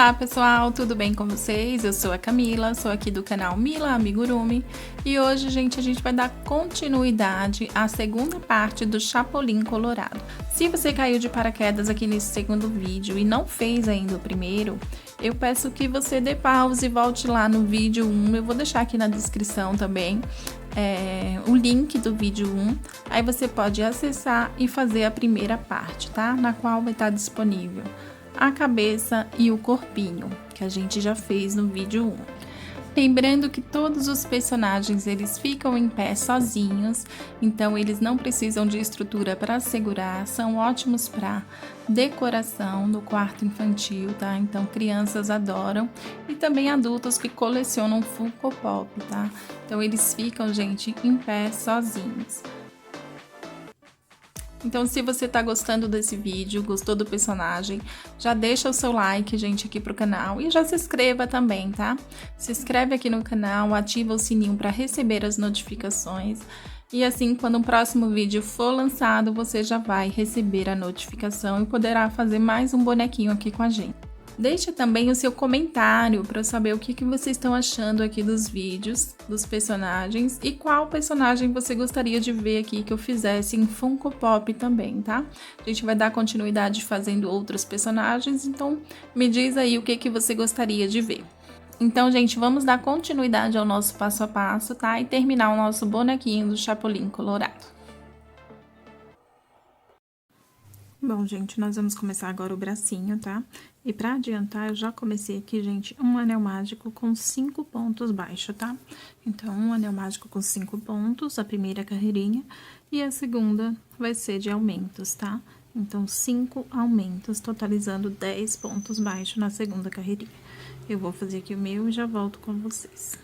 Olá pessoal, tudo bem com vocês? Eu sou a Camila, sou aqui do canal Mila Amigurumi e hoje, gente, a gente vai dar continuidade à segunda parte do Chapolin Colorado. Se você caiu de paraquedas aqui nesse segundo vídeo e não fez ainda o primeiro, eu peço que você dê pause e volte lá no vídeo 1, eu vou deixar aqui na descrição também o link do vídeo 1, aí você pode acessar e fazer a primeira parte, tá? Na qual vai estar disponível a cabeça e o corpinho, que a gente já fez no vídeo 1. Lembrando que todos os personagens eles ficam em pé sozinhos, então eles não precisam de estrutura para segurar, são ótimos para decoração no quarto infantil, tá? Então crianças adoram e também adultos que colecionam Funko Pop, tá? Então eles ficam, gente, em pé sozinhos. Então, se você tá gostando desse vídeo, gostou do personagem, já deixa o seu like, gente, aqui pro canal e já se inscreva também, tá? Se inscreve aqui no canal, ativa o sininho para receber as notificações e assim, quando o próximo vídeo for lançado, você já vai receber a notificação e poderá fazer mais um bonequinho aqui com a gente. Deixe também o seu comentário para eu saber o que vocês estão achando aqui dos vídeos, dos personagens e qual personagem você gostaria de ver aqui que eu fizesse em Funko Pop também, tá? A gente vai dar continuidade fazendo outros personagens, então me diz aí o que você gostaria de ver. Então, gente, vamos dar continuidade ao nosso passo a passo, tá? E terminar o nosso bonequinho do Chapolin Colorado. Bom, gente, nós vamos começar agora o bracinho, tá? E pra adiantar, eu já comecei aqui, gente, um anel mágico com 5 pontos baixos, tá? Então, um anel mágico com 5 pontos, a primeira carreirinha, e a segunda vai ser de aumentos, tá? Então, 5 aumentos, totalizando 10 pontos baixos na segunda carreirinha. Eu vou fazer aqui o meu e já volto com vocês.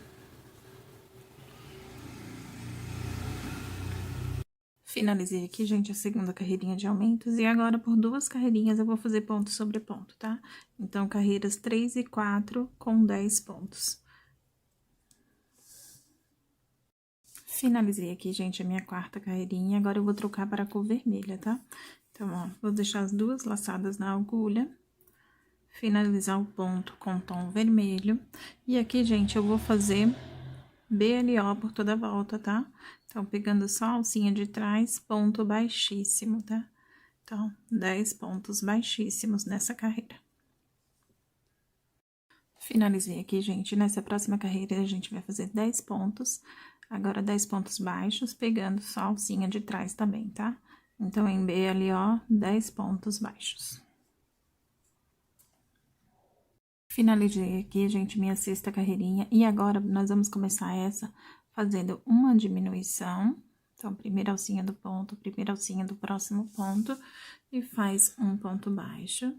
Finalizei aqui, gente, a segunda carreirinha de aumentos e agora por 2 carreirinhas eu vou fazer ponto sobre ponto, tá? Então, carreiras 3 e 4 com 10 pontos. Finalizei aqui, gente, a minha quarta carreirinha, agora eu vou trocar para a cor vermelha, tá? Então, ó, vou deixar as 2 laçadas na agulha, finalizar o ponto com tom vermelho. E aqui, gente, eu vou fazer BLO por toda a volta, tá? Então, pegando só a alcinha de trás, ponto baixíssimo, tá? Então, 10 pontos baixíssimos nessa carreira. Finalizei aqui, gente. Nessa próxima carreira, a gente vai fazer 10 pontos. Agora, 10 pontos baixos, pegando só a alcinha de trás também, tá? Então, em BLO, 10 pontos baixos. Finalizei aqui, gente, minha sexta carreirinha. E agora, nós vamos começar essa fazendo uma diminuição. Então, primeira alcinha do ponto, primeira alcinha do próximo ponto. E faz um ponto baixo.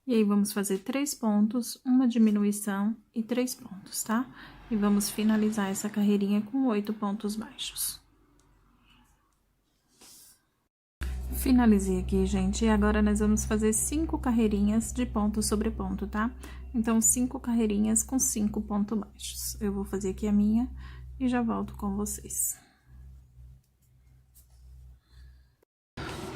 E aí, vamos fazer 3 pontos, uma diminuição e 3 pontos, tá? E vamos finalizar essa carreirinha com 8 pontos baixos. Finalizei aqui, gente, e agora nós vamos fazer 5 carreirinhas de ponto sobre ponto, tá? Então, 5 carreirinhas com 5 pontos baixos. Eu vou fazer aqui a minha e já volto com vocês.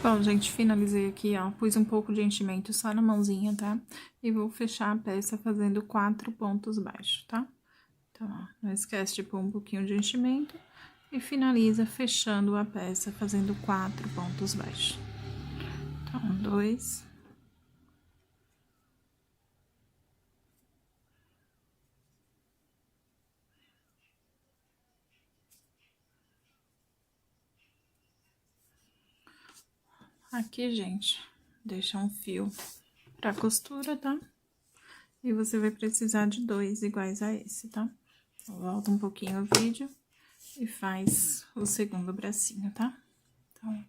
Bom, gente, finalizei aqui, ó, pus um pouco de enchimento só na mãozinha, tá? E vou fechar a peça fazendo 4 pontos baixos, tá? Então, ó, não esquece de pôr um pouquinho de enchimento e finaliza fechando a peça fazendo 4 pontos baixos. Então, 2... Aqui, gente, deixa um fio pra costura, tá? E você vai precisar de 2 iguais a esse, tá? Volta um pouquinho o vídeo e faz o segundo bracinho, tá? Então...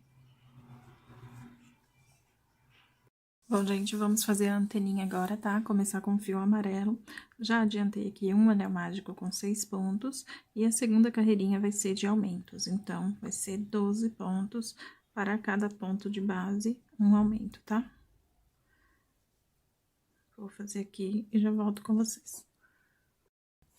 Bom, gente, vamos fazer a anteninha agora, tá? Começar com fio amarelo. Já adiantei aqui um anel mágico com 6 pontos. E a segunda carreirinha vai ser de aumentos. Então, vai ser 12 pontos para cada ponto de base, um aumento, tá? Vou fazer aqui e já volto com vocês.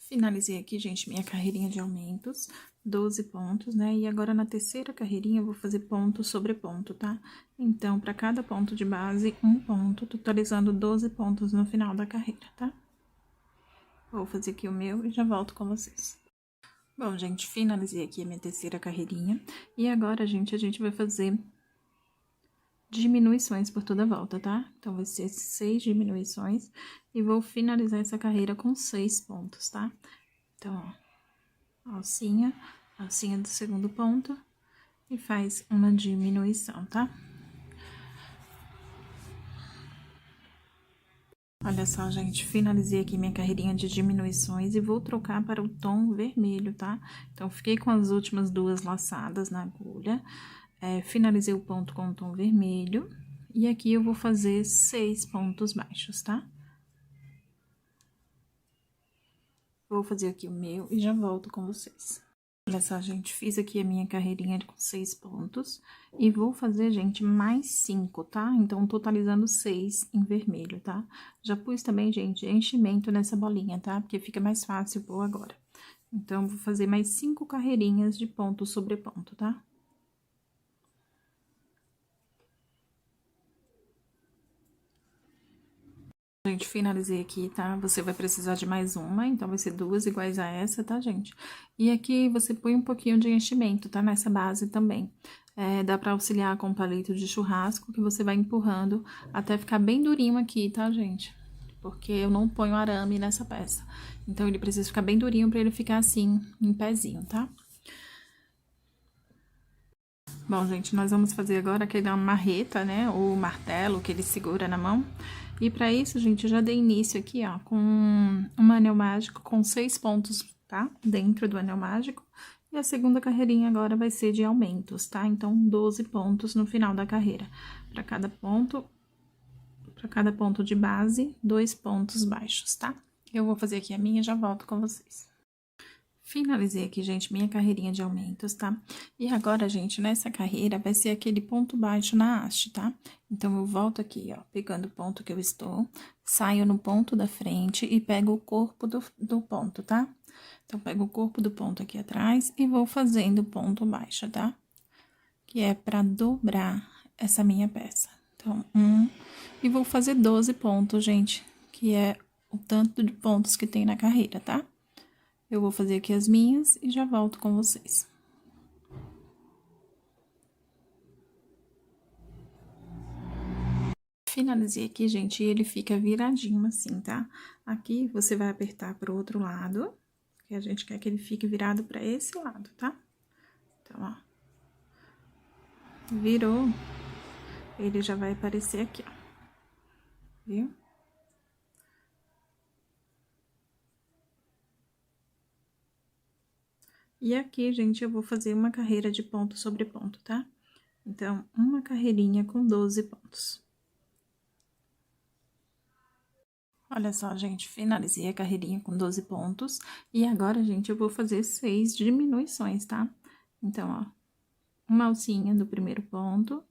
Finalizei aqui, gente, minha carreirinha de aumentos, 12 pontos, né? E agora, na terceira carreirinha, eu vou fazer ponto sobre ponto, tá? Então, para cada ponto de base, um ponto, totalizando 12 pontos no final da carreira, tá? Vou fazer aqui o meu e já volto com vocês. Bom, gente, finalizei aqui a minha terceira carreirinha. E agora, gente, a gente vai fazer diminuições por toda a volta, tá? Então, vai ser 6 diminuições e vou finalizar essa carreira com 6 pontos, tá? Então, ó, alcinha do segundo ponto e faz uma diminuição, tá? Olha só, gente, finalizei aqui minha carreirinha de diminuições e vou trocar para o tom vermelho, tá? Então, fiquei com as últimas duas laçadas na agulha, finalizei o ponto com o tom vermelho e aqui eu vou fazer 6 pontos baixos, tá? Vou fazer aqui o meu e já volto com vocês. Olha só, gente, fiz aqui a minha carreirinha com 6 pontos e vou fazer, gente, mais 5, tá? Então, totalizando 6 em vermelho, tá? Já pus também, gente, enchimento nessa bolinha, tá? Porque fica mais fácil pôr agora. Então, vou fazer mais 5 carreirinhas de ponto sobre ponto, tá? Gente, finalizei aqui, tá? Você vai precisar de mais uma, então vai ser 2 iguais a essa, tá, gente? E aqui você põe um pouquinho de enchimento, tá? Nessa base também. Dá pra auxiliar com palito de churrasco, que você vai empurrando até ficar bem durinho aqui, tá, gente? Porque eu não ponho arame nessa peça. Então, ele precisa ficar bem durinho pra ele ficar assim, em pezinho, tá? Bom, gente, nós vamos fazer agora aquele marreta, né? O martelo que ele segura na mão. E para isso, gente, eu já dei início aqui, ó, com um anel mágico com 6 pontos, tá? Dentro do anel mágico. E a segunda carreirinha agora vai ser de aumentos, tá? Então, 12 pontos no final da carreira. Para cada ponto de base, 2 pontos baixos, tá? Eu vou fazer aqui a minha e já volto com vocês. Finalizei aqui, gente, minha carreirinha de aumentos, tá? E agora, gente, nessa carreira vai ser aquele ponto baixo na haste, tá? Então, eu volto aqui, ó, pegando o ponto que eu estou, saio no ponto da frente e pego o corpo do ponto, tá? Então, pego o corpo do ponto aqui atrás e vou fazendo ponto baixo, tá? Que é pra dobrar essa minha peça. Então, e vou fazer 12 pontos, gente, que é o tanto de pontos que tem na carreira, tá? Eu vou fazer aqui as minhas e já volto com vocês. Finalizei aqui, gente, e ele fica viradinho assim, tá? Aqui você vai apertar pro outro lado, que a gente quer que ele fique virado pra esse lado, tá? Então, ó. Virou, ele já vai aparecer aqui, ó. Viu? E aqui, gente, eu vou fazer uma carreira de ponto sobre ponto, tá? Então, uma carreirinha com 12 pontos. Olha só, gente, finalizei a carreirinha com 12 pontos. E agora, gente, eu vou fazer 6 diminuições, tá? Então, ó, uma alcinha do primeiro ponto,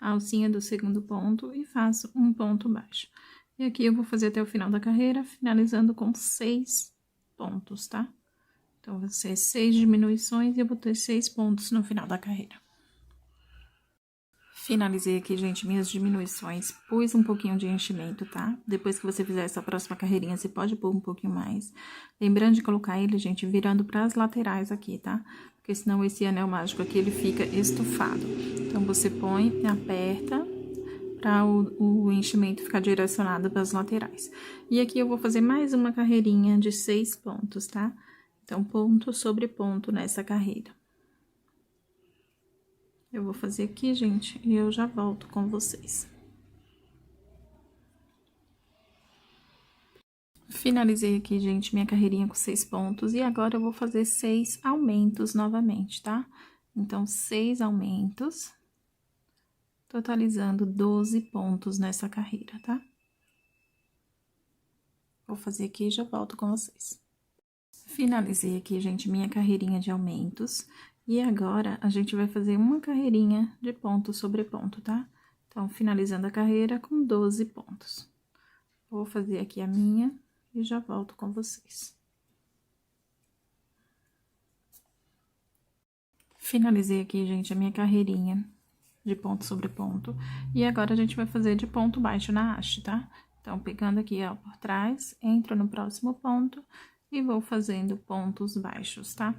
a alcinha do segundo ponto e faço um ponto baixo. E aqui eu vou fazer até o final da carreira, finalizando com 6 pontos, tá? Então, vai ser 6 diminuições e eu vou ter 6 pontos no final da carreira. Finalizei aqui, gente, minhas diminuições, pus um pouquinho de enchimento, tá? Depois que você fizer essa próxima carreirinha, você pode pôr um pouquinho mais. Lembrando de colocar ele, gente, virando para as laterais aqui, tá? Porque senão esse anel mágico aqui, ele fica estufado. Então, você põe, aperta, para o enchimento ficar direcionado para as laterais. E aqui eu vou fazer mais uma carreirinha de 6 pontos, tá? Então, ponto sobre ponto nessa carreira. Eu vou fazer aqui, gente, e eu já volto com vocês. Finalizei aqui, gente, minha carreirinha com 6 pontos. E agora, eu vou fazer 6 aumentos novamente, tá? Então, 6 aumentos, totalizando 12 pontos nessa carreira, tá? Vou fazer aqui e já volto com vocês. Finalizei aqui, gente, minha carreirinha de aumentos. E agora, a gente vai fazer uma carreirinha de ponto sobre ponto, tá? Então, finalizando a carreira com 12 pontos. Vou fazer aqui a minha e já volto com vocês. Finalizei aqui, gente, a minha carreirinha de ponto sobre ponto. E agora a gente vai fazer de ponto baixo na haste, tá? Então, pegando aqui, ó, por trás, entro no próximo ponto e vou fazendo pontos baixos, tá?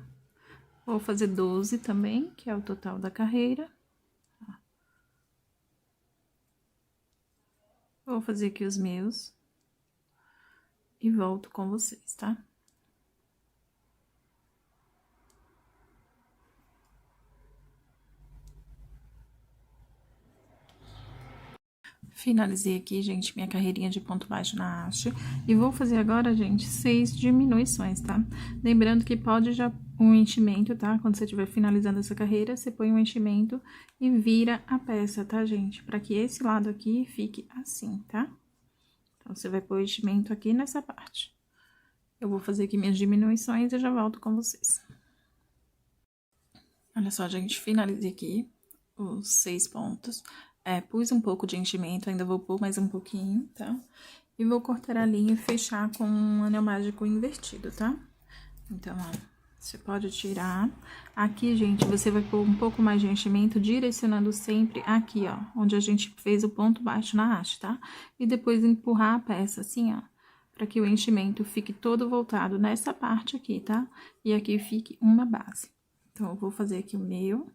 Vou fazer 12 também, que é o total da carreira. Vou fazer aqui os meus e volto com vocês, tá? Finalizei aqui, gente, minha carreirinha de ponto baixo na haste. E vou fazer agora, gente, 6 diminuições, tá? Lembrando que pode já um enchimento, tá? Quando você estiver finalizando essa carreira, você põe um enchimento e vira a peça, tá, gente? Pra que esse lado aqui fique assim, tá? Então, você vai pôr o enchimento aqui nessa parte. Eu vou fazer aqui minhas diminuições e já volto com vocês. Olha só, gente, finalizei aqui os 6 pontos. Pus um pouco de enchimento, ainda vou pôr mais um pouquinho, tá? E vou cortar a linha e fechar com um anel mágico invertido, tá? Então, ó, você pode tirar. Aqui, gente, você vai pôr um pouco mais de enchimento, direcionando sempre aqui, ó, onde a gente fez o ponto baixo na haste, tá? E depois empurrar a peça assim, ó, para que o enchimento fique todo voltado nessa parte aqui, tá? E aqui fique uma base. Então, eu vou fazer aqui o meu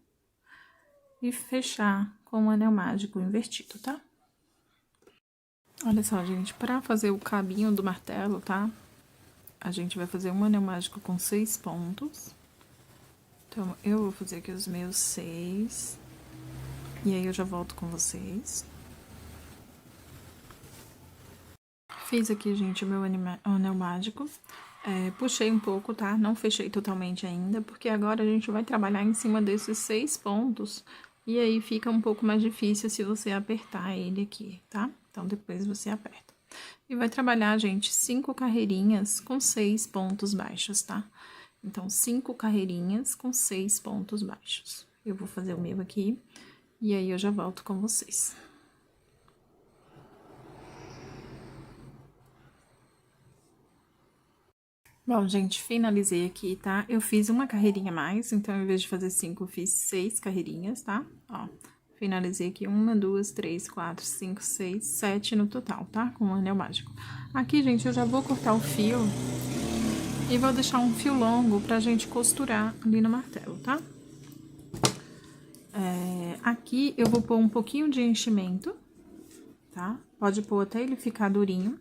e fechar com o anel mágico invertido, tá? Olha só, gente, pra fazer o cabinho do martelo, tá? A gente vai fazer um anel mágico com 6 pontos. Então, eu vou fazer aqui os meus 6. E aí, eu já volto com vocês. Fiz aqui, gente, o meu anel mágico. Puxei um pouco, tá? Não fechei totalmente ainda, porque agora a gente vai trabalhar em cima desses 6 pontos. E aí, fica um pouco mais difícil se você apertar ele aqui, tá? Então, depois você aperta. E vai trabalhar, gente, 5 carreirinhas com 6 pontos baixos, tá? Então, 5 carreirinhas com 6 pontos baixos. Eu vou fazer o meu aqui, e aí eu já volto com vocês. Bom, gente, finalizei aqui, tá? Eu fiz uma carreirinha a mais, então, em vez de fazer 5, eu fiz 6 carreirinhas, tá? Ó, finalizei aqui 1, 2, 3, 4, 5, 6, 7 no total, tá? Com o anel mágico. Aqui, gente, eu já vou cortar o fio e vou deixar um fio longo pra gente costurar ali no martelo, tá? Aqui eu vou pôr um pouquinho de enchimento, tá? Pode pôr até ele ficar durinho,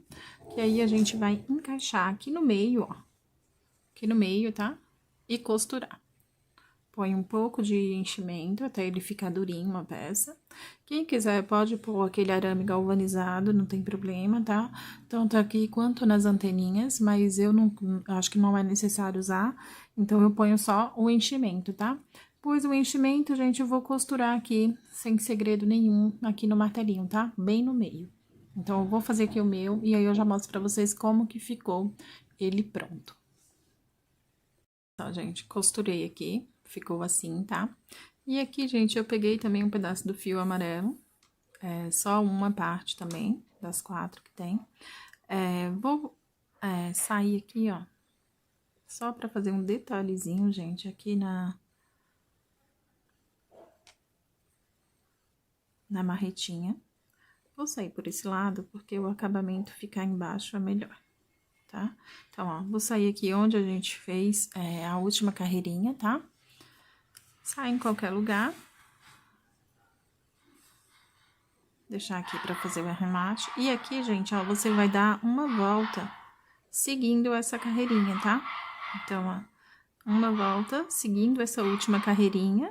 que aí a gente vai encaixar aqui no meio, ó. Aqui no meio, tá? E costurar. Põe um pouco de enchimento até ele ficar durinho a peça. Quem quiser pode pôr aquele arame galvanizado, não tem problema, tá? Tanto aqui quanto nas anteninhas, mas eu não acho que não é necessário usar, então eu ponho só o enchimento, tá? Pus o enchimento, gente, eu vou costurar aqui, sem segredo nenhum, aqui no martelinho, tá? Bem no meio. Então, eu vou fazer aqui o meu, e aí eu já mostro pra vocês como que ficou ele pronto. Então, gente, costurei aqui, ficou assim, tá? E aqui, gente, eu peguei também um pedaço do fio amarelo, só uma parte também, das 4 que tem. Vou sair aqui, ó, só pra fazer um detalhezinho, gente, aqui na marretinha. Vou sair por esse lado, porque o acabamento ficar embaixo é melhor. Tá? Então, ó, vou sair aqui onde a gente fez a última carreirinha, tá? Sai em qualquer lugar. Deixar aqui pra fazer o arremate. E aqui, gente, ó, você vai dar uma volta seguindo essa carreirinha, tá? Então, ó, uma volta seguindo essa última carreirinha.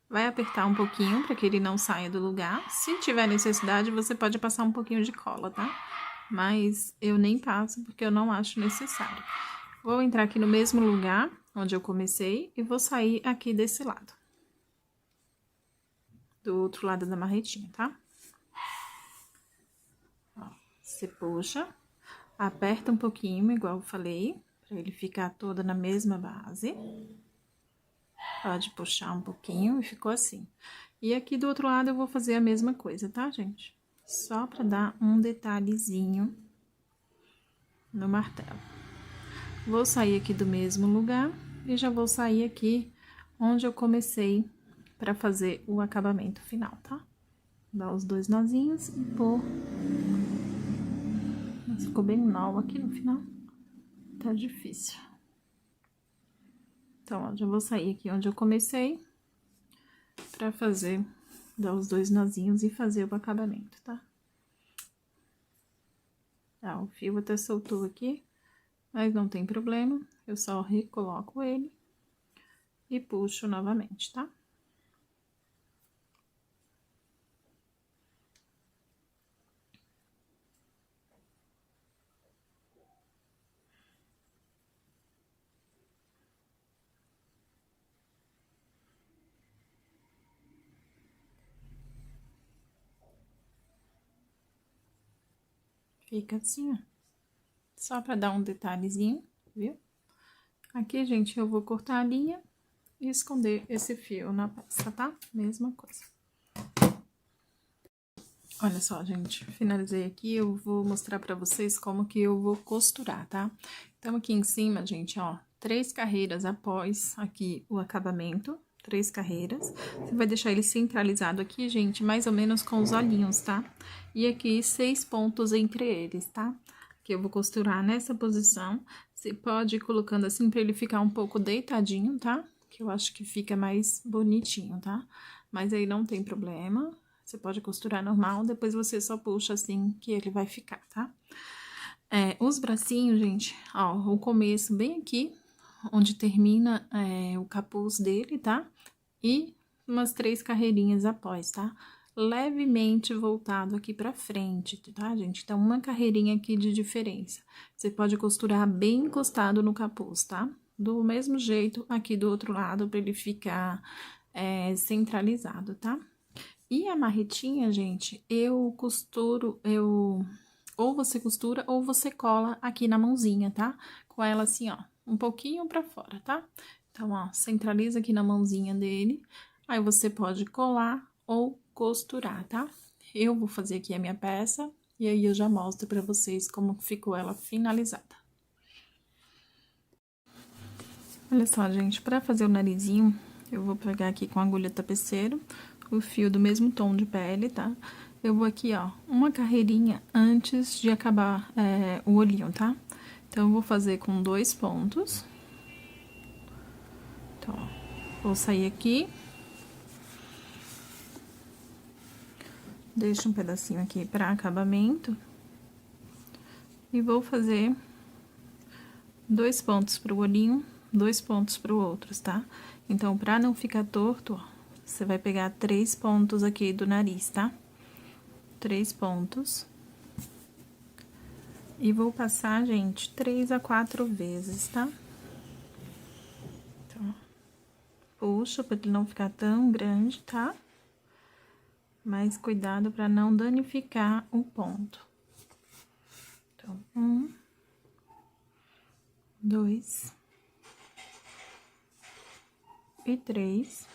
Vai apertar um pouquinho pra que ele não saia do lugar. Se tiver necessidade, você pode passar um pouquinho de cola, tá? Mas eu nem passo porque eu não acho necessário. Vou entrar aqui no mesmo lugar onde eu comecei e vou sair aqui desse lado. Do outro lado da marretinha, tá? Ó, você puxa, aperta um pouquinho, igual eu falei, pra ele ficar todo na mesma base. Pode puxar um pouquinho e ficou assim. E aqui do outro lado eu vou fazer a mesma coisa, tá, gente? Só pra dar um detalhezinho no martelo. Vou sair aqui do mesmo lugar e já vou sair aqui onde eu comecei pra fazer o acabamento final, tá? Dar os 2 nozinhos e pôr... Mas ficou bem nó aqui no final. Tá difícil. Então, ó, já vou sair aqui onde eu comecei pra fazer, dar os 2 nozinhos e fazer o acabamento, tá? Ó, o fio até soltou aqui, mas não tem problema. Eu só recoloco ele e puxo novamente, tá? Fica assim, ó. Só pra dar um detalhezinho, viu? Aqui, gente, eu vou cortar a linha e esconder esse fio na peça, tá? Mesma coisa. Olha só, gente, finalizei aqui, eu vou mostrar pra vocês como que eu vou costurar, tá? Então, aqui em cima, gente, ó, 3 carreiras após aqui o acabamento, 3 carreiras. Você vai deixar ele centralizado aqui, gente, mais ou menos com os olhinhos, tá? E aqui 6 pontos entre eles, tá? Que eu vou costurar nessa posição. Você pode ir colocando assim pra ele ficar um pouco deitadinho, tá? Que eu acho que fica mais bonitinho, tá? Mas aí não tem problema. Você pode costurar normal, depois você só puxa assim que ele vai ficar, tá? Os bracinhos, gente, ó, o começo bem aqui, onde termina o capuz dele, tá? E umas 3 carreirinhas após, tá? Levemente voltado aqui pra frente, tá, gente? Então, uma carreirinha aqui de diferença. Você pode costurar bem encostado no capuz, tá? Do mesmo jeito aqui do outro lado, pra ele ficar centralizado, tá? E a marretinha, gente, eu costuro, ou você costura ou você cola aqui na mãozinha, tá? Com ela assim, ó, um pouquinho pra fora, tá? Então, ó, centraliza aqui na mãozinha dele, aí você pode colar ou costurar, tá? Eu vou fazer aqui a minha peça e aí eu já mostro pra vocês como ficou ela finalizada. Olha só, gente, pra fazer o narizinho, eu vou pegar aqui com a agulha tapeceiro o fio do mesmo tom de pele, tá? Eu vou aqui, ó, uma carreirinha antes de acabar o olhinho, tá? Então, eu vou fazer com 2 pontos. Então, ó, vou sair aqui. Deixo um pedacinho aqui pra acabamento. E vou fazer 2 pontos pro olhinho, 2 pontos pro outro, tá? Então, pra não ficar torto, ó, você vai pegar 3 pontos aqui do nariz, tá? 3 pontos. E vou passar, gente, 3 a 4 vezes, tá? Então, puxo pra ele não ficar tão grande, tá? Mas cuidado pra não danificar o ponto. Então, 1, 2 e 3.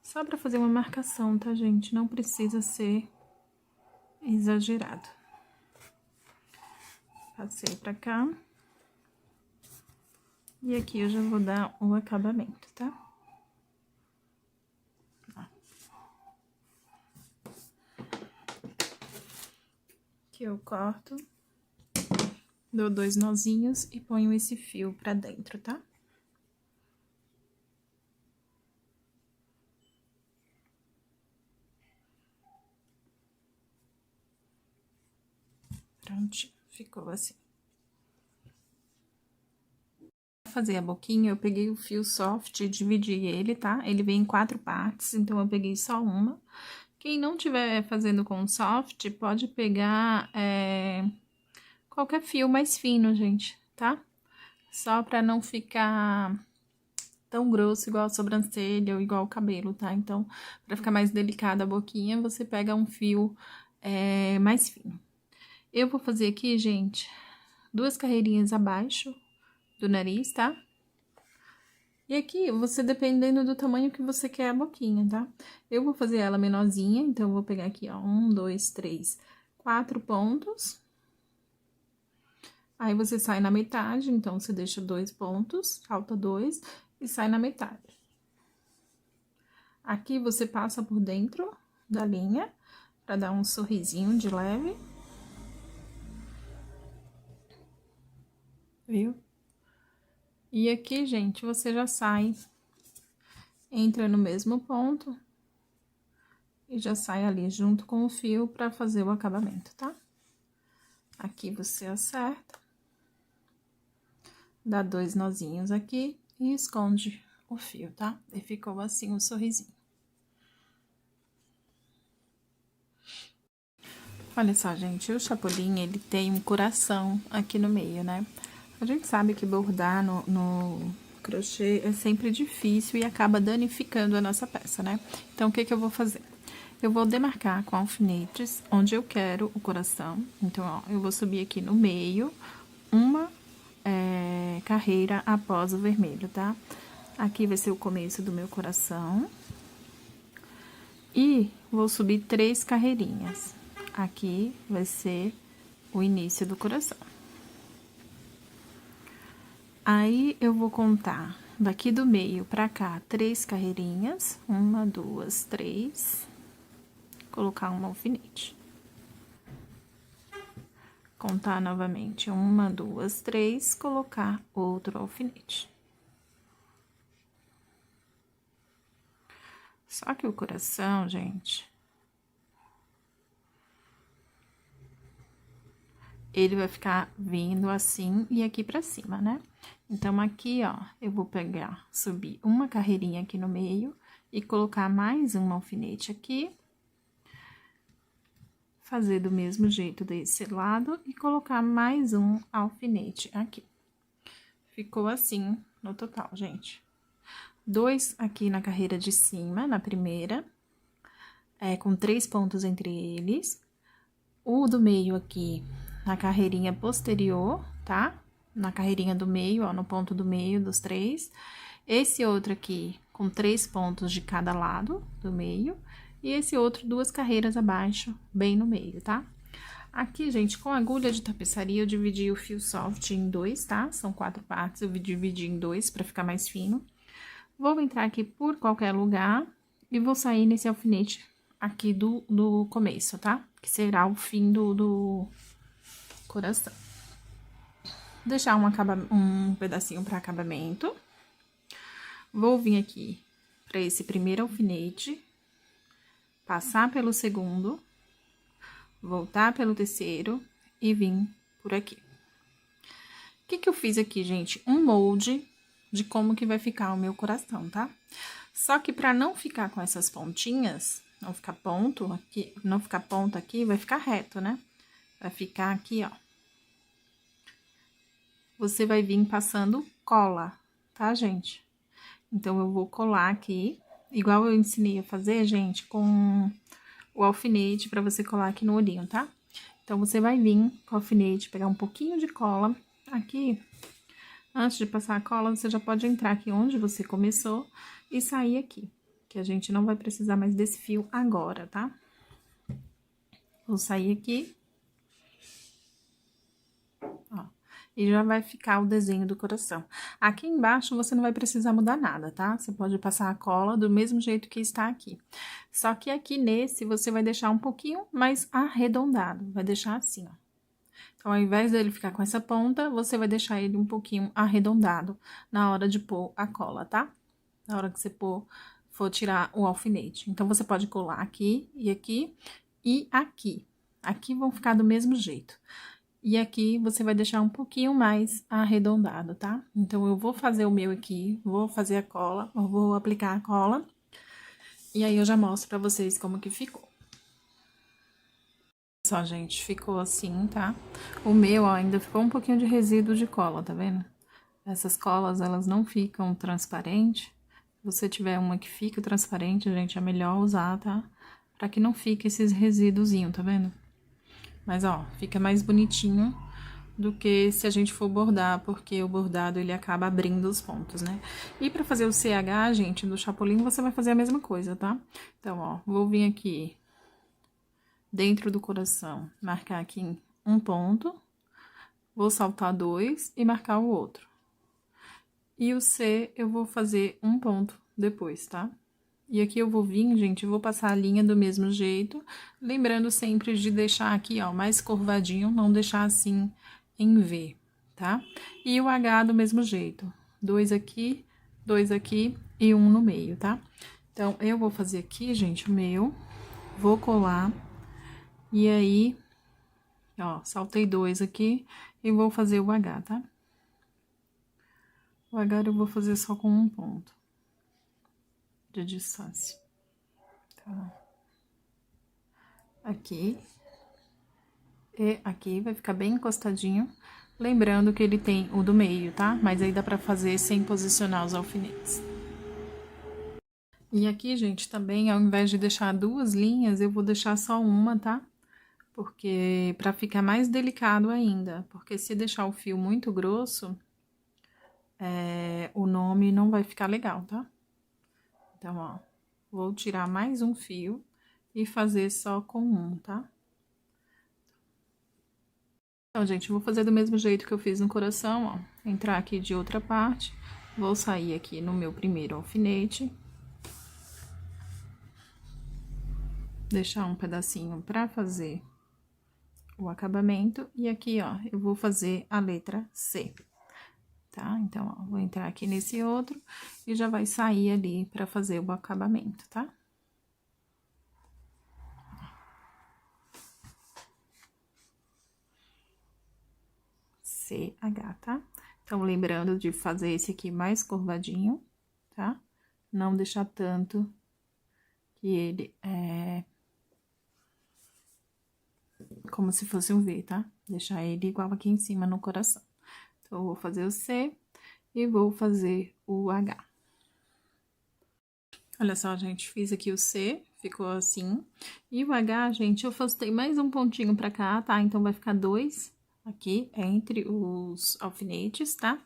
Só pra fazer uma marcação, tá, gente? Não precisa ser exagerado. Passei pra cá. E aqui eu já vou dar o acabamento, tá? Ó. Aqui eu corto, dou 2 nozinhos e ponho esse fio pra dentro, tá? Prontinho, ficou assim. Pra fazer a boquinha, eu peguei o fio soft e dividi ele, tá? Ele vem em 4 partes, então eu peguei só uma. Quem não tiver fazendo com soft, pode pegar qualquer fio mais fino, gente, tá? Só pra não ficar tão grosso igual a sobrancelha ou igual o cabelo, tá? Então, pra ficar mais delicada a boquinha, você pega um fio mais fino. Eu vou fazer aqui, gente, 2 carreirinhas abaixo do nariz, tá? E aqui, você dependendo do tamanho que você quer a boquinha, tá? Eu vou fazer ela menorzinha, então eu vou pegar aqui, ó, 1, 2, 3, 4 pontos. Aí, você sai na metade, então, você deixa 2 pontos, falta 2, e sai na metade. Aqui você passa por dentro da linha para dar um sorrisinho de leve. Viu? E aqui, gente, você já sai, entra no mesmo ponto e já sai ali junto com o fio para fazer o acabamento, tá? Aqui você acerta, dá 2 nozinhos aqui e esconde o fio, tá? E ficou assim o sorrisinho. Olha só, gente, o chapolim, ele tem um coração aqui no meio, né? A gente sabe que bordar no crochê é sempre difícil e acaba danificando a nossa peça, né? Então, o que que eu vou fazer? Eu vou demarcar com alfinetes onde eu quero o coração. Então, ó, eu vou subir aqui no meio uma carreira após o vermelho, tá? Aqui vai ser o começo do meu coração. E vou subir 3 carreirinhas. Aqui vai ser o início do coração. Aí, eu vou contar daqui do meio pra cá 3 carreirinhas. 1, 2, 3. Colocar um alfinete. Contar novamente 1, 2, 3. Colocar outro alfinete. Só que o coração, gente, ele vai ficar vindo assim e aqui pra cima, né? Então, aqui, ó, eu vou pegar, subir uma carreirinha aqui no meio e colocar mais um alfinete aqui. Fazer do mesmo jeito desse lado e colocar mais um alfinete aqui. Ficou assim no total, gente. 2 aqui na carreira de cima, na primeira, com 3 pontos entre eles. O do meio aqui na carreirinha posterior, tá? Na carreirinha do meio, ó, no ponto do meio dos 3. Esse outro aqui com 3 pontos de cada lado do meio. E esse outro, 2 carreiras abaixo, bem no meio, tá? Aqui, gente, com agulha de tapeçaria, eu dividi o fio soft em 2, tá? São 4 partes, eu dividi em 2 pra ficar mais fino. Vou entrar aqui por qualquer lugar e vou sair nesse alfinete aqui do começo, tá? Que será o fim do coração. Deixar um pedacinho para acabamento. Vou vir aqui para esse primeiro alfinete, passar pelo segundo, voltar pelo terceiro e vir por aqui. O que que eu fiz aqui, gente? Um molde de como que vai ficar o meu coração, tá? Só que para não ficar com essas pontinhas, não ficar ponto aqui, não ficar ponta aqui, vai ficar reto, né? Vai ficar aqui, ó. Você vai vir passando cola, tá, gente? Então, eu vou colar aqui, igual eu ensinei a fazer, gente, com o alfinete pra você colar aqui no olhinho, tá? Então, você vai vir com o alfinete, pegar um pouquinho de cola aqui. Antes de passar a cola, você já pode entrar aqui onde você começou e sair aqui, que a gente não vai precisar mais desse fio agora, tá? Vou sair aqui. Ó, e já vai ficar o desenho do coração. Aqui embaixo, você não vai precisar mudar nada, tá? Você pode passar a cola do mesmo jeito que está aqui. Só que aqui nesse, você vai deixar um pouquinho mais arredondado, vai deixar assim, ó. Então, ao invés dele ficar com essa ponta, você vai deixar ele um pouquinho arredondado na hora de pôr a cola, tá? Na hora que você for tirar o alfinete. Então, você pode colar aqui e aqui e aqui. Aqui vão ficar do mesmo jeito. E aqui, você vai deixar um pouquinho mais arredondado, tá? Então, eu vou fazer o meu aqui, vou fazer a cola, eu vou aplicar a cola. E aí, eu já mostro pra vocês como que ficou. Só, gente, ficou assim, tá? O meu, ó, ainda ficou um pouquinho de resíduo de cola, tá vendo? Essas colas, elas não ficam transparentes. Se você tiver uma que fica transparente, gente, é melhor usar, tá? Pra que não fique esses resíduozinhos, tá vendo? Mas, ó, fica mais bonitinho do que se a gente for bordar, porque o bordado, ele acaba abrindo os pontos, né? E pra fazer o CH, gente, do chapolim, você vai fazer a mesma coisa, tá? Então, ó, vou vir aqui dentro do coração, marcar aqui um ponto, vou saltar 2 e marcar o outro. E o C, eu vou fazer um ponto depois, tá? E aqui eu vou vir, gente, vou passar a linha do mesmo jeito, lembrando sempre de deixar aqui, ó, mais curvadinho, não deixar assim em V, tá? E o H do mesmo jeito, 2 aqui e 1 no meio, tá? Então, eu vou fazer aqui, gente, o meu, vou colar, e aí, ó, saltei 2 aqui e vou fazer o H, tá? O H eu vou fazer só com um ponto de distância. Tá? Aqui. E aqui vai ficar bem encostadinho. Lembrando que ele tem o do meio, tá? Mas aí dá pra fazer sem posicionar os alfinetes. E aqui, gente, também, ao invés de deixar 2 linhas, eu vou deixar só uma, tá? Porque, pra ficar mais delicado ainda. Porque se deixar o fio muito grosso, o nome não vai ficar legal, tá? Então, ó, vou tirar mais um fio e fazer só com um, tá? Então, gente, eu vou fazer do mesmo jeito que eu fiz no coração, ó. Entrar aqui de outra parte, vou sair aqui no meu primeiro alfinete. Deixar um pedacinho pra fazer o acabamento. E aqui, ó, eu vou fazer a letra C, tá? Então, ó, vou entrar aqui nesse outro e já vai sair ali pra fazer o acabamento, tá? CH, tá? Então, lembrando de fazer esse aqui mais curvadinho, tá? Não deixar tanto que ele como se fosse um V, tá? Deixar ele igual aqui em cima no coração. Então, eu vou fazer o C e vou fazer o H. Olha só, gente, fiz aqui o C, ficou assim. E o H, gente, eu afastei mais um pontinho pra cá, tá? Então, vai ficar 2 aqui entre os alfinetes, tá?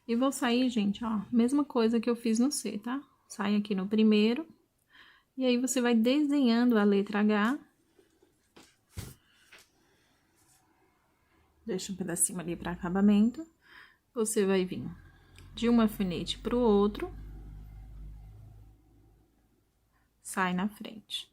E vou sair, gente, ó, mesma coisa que eu fiz no C, tá? Sai aqui no primeiro. E aí, você vai desenhando a letra H. Deixa um pedacinho ali para acabamento. Você vai vir de um alfinete pro outro. Sai na frente.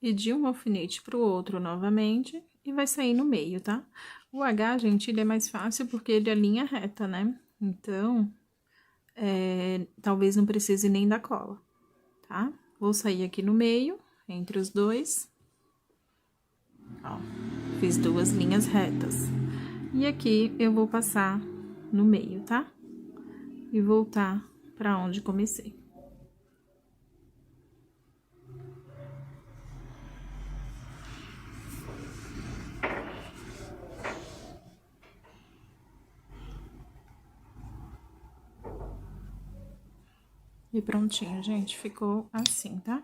E de um alfinete pro outro novamente, e vai sair no meio, tá? O H, gente, ele é mais fácil porque ele é linha reta, né? Então, talvez não precise nem da cola, tá? Vou sair aqui no meio, entre os dois. Ó, fiz 2 linhas retas. E aqui eu vou passar no meio, tá? E voltar pra onde comecei. E prontinho, gente, ficou assim, tá?